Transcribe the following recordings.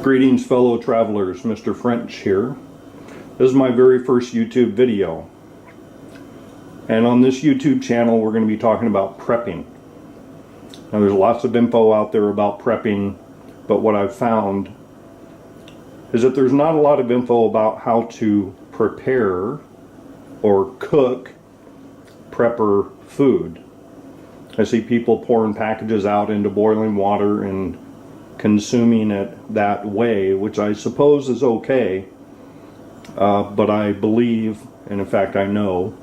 Greetings, fellow travelers. Mr. French here. This is my very first YouTube video. And on this YouTube channel, we're going to be talking about prepping. Now, there's lots of info out there about prepping, but what I've found is that there's not a lot of info about how to prepare or cook prepper food. I see people pouring packages out into boiling water and consuming it that way, which I suppose is okay, but I believe, and in fact I know,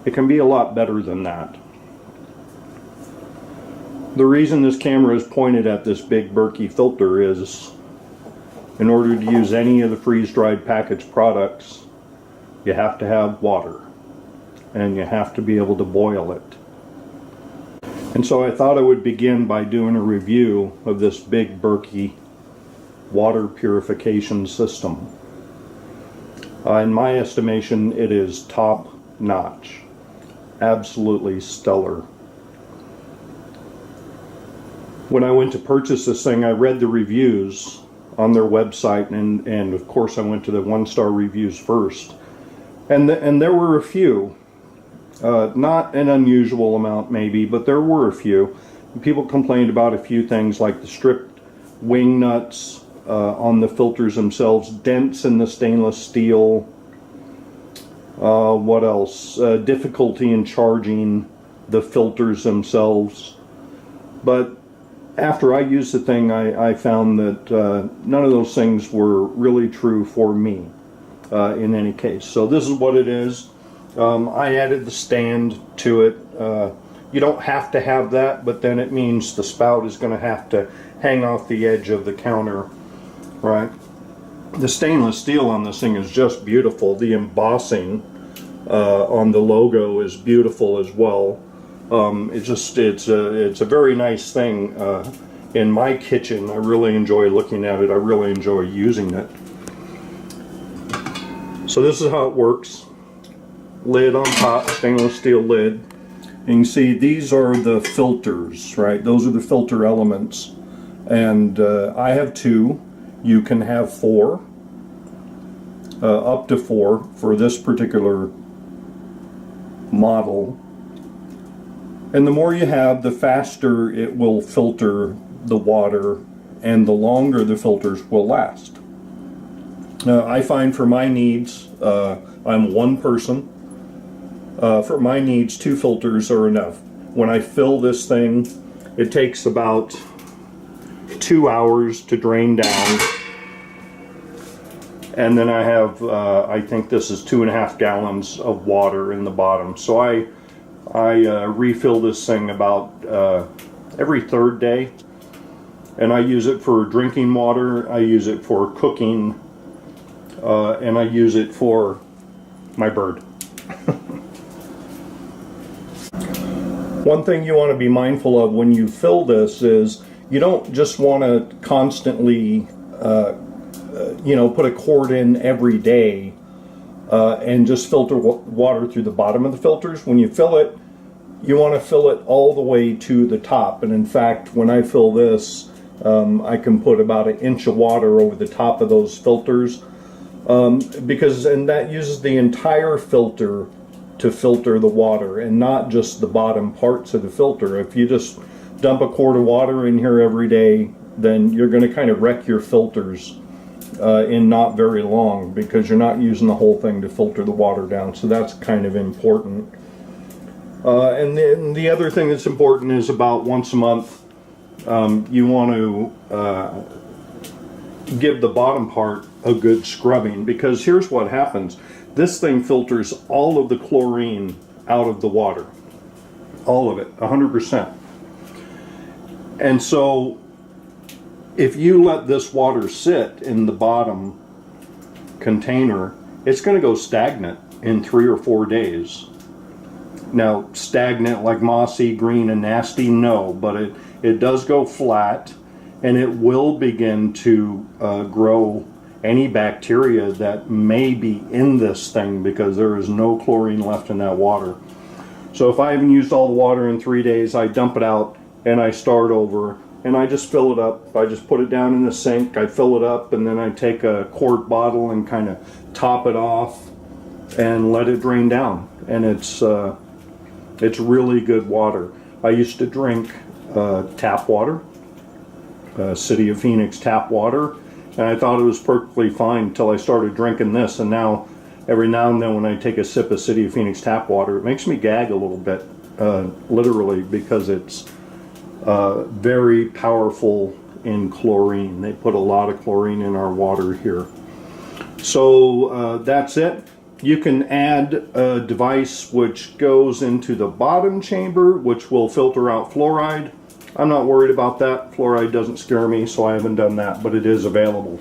it can be a lot better than that. The reason this camera is pointed at this Big Berkey filter is, in order to use any of the freeze-dried packaged products, you have to have water, and you have to be able to boil it. And so I thought I would begin by doing a review of this Big Berkey water purification system. In my estimation, it is top notch. Absolutely stellar. When I went to purchase this thing, I read the reviews on their website, and of course I went to the one-star reviews first. And there were a few. Not an unusual amount maybe, but there were a few. People complained about a few things like the stripped wing nuts on the filters themselves, dents in the stainless steel. What else? Difficulty in charging the filters themselves. But after I used the thing, I found that none of those things were really true for me in any case. So this is what it is. I added the stand to it. You don't have to have that, but then it means the spout is going to have to hang off the edge of the counter, right? The stainless steel on this thing is just beautiful. The embossing on the logo is beautiful as well. It's a very nice thing in my kitchen. I really enjoy looking at it. I really enjoy using it. So this is how it works. Lid on top, stainless steel lid. You can see these are the filters, right? Those are the filter elements. And I have two. You can have four, up to four for this particular model. And the more you have, the faster it will filter the water, and the longer the filters will last. I find for my needs, I'm one person. For my needs, 2 filters are enough. When I fill this thing, it takes about 2 hours to drain down. And then I have, I think this is 2.5 gallons of water in the bottom. So I refill this thing about every 3rd day. And I use it for drinking water, I use it for cooking, and I use it for my bird. One thing you want to be mindful of when you fill this is you don't just want to constantly, put a quart in every day and just filter water through the bottom of the filters. When you fill it, you want to fill it all the way to the top. And in fact, when I fill this, I can put about 1 inch of water over the top of those filters because that uses the entire filter to filter the water and not just the bottom parts of the filter. If you just dump a quart of water in here every day, then you're going to kind of wreck your filters in not very long, because you're not using the whole thing to filter the water down. So that's kind of important. And then the other thing that's important is about once a month you want to give the bottom part a good scrubbing, because here's what happens. This thing filters all of the chlorine out of the water. All of it, 100%. And so if you let this water sit in the bottom container, it's going to go stagnant in 3 or 4 days. Now, stagnant like mossy, green, and nasty, no, but it does go flat, and it will begin to grow any bacteria that may be in this thing, because there is no chlorine left in that water. So if I haven't used all the water in 3 days, I dump it out and I start over. and I just fill it up. I just put it down in the sink, I fill it up, and then I take a quart bottle and kind of top it off and let it drain down. And it's really good water. I used to drink tap water, City of Phoenix tap water, and I thought it was perfectly fine until I started drinking this. And now every now and then when I take a sip of City of Phoenix tap water, it makes me gag a little bit, literally, because it's very powerful in chlorine. They put a lot of chlorine in our water here. So that's it. You can add a device which goes into the bottom chamber, which will filter out fluoride. I'm not worried about that. Fluoride doesn't scare me, so I haven't done that, but it is available.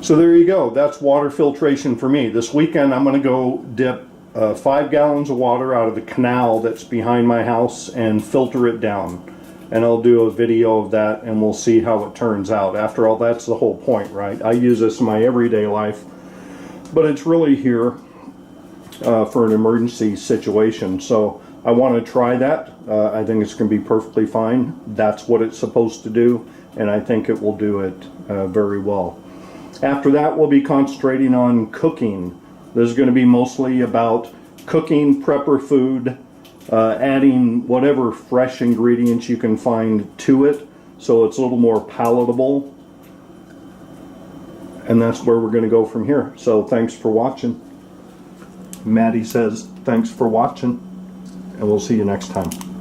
So there you go. That's water filtration for me. This weekend I'm going to go dip 5 gallons of water out of the canal that's behind my house and filter it down. And I'll do a video of that and we'll see how it turns out. After all, that's the whole point, right? I use this in my everyday life, but it's really here for an emergency situation. So I want to try that. I think it's going to be perfectly fine. That's what it's supposed to do, and I think it will do it very well. After that, we'll be concentrating on cooking. This is going to be mostly about cooking prepper food, adding whatever fresh ingredients you can find to it so it's a little more palatable. And that's where we're going to go from here. So thanks for watching. Maddie says thanks for watching, and we'll see you next time.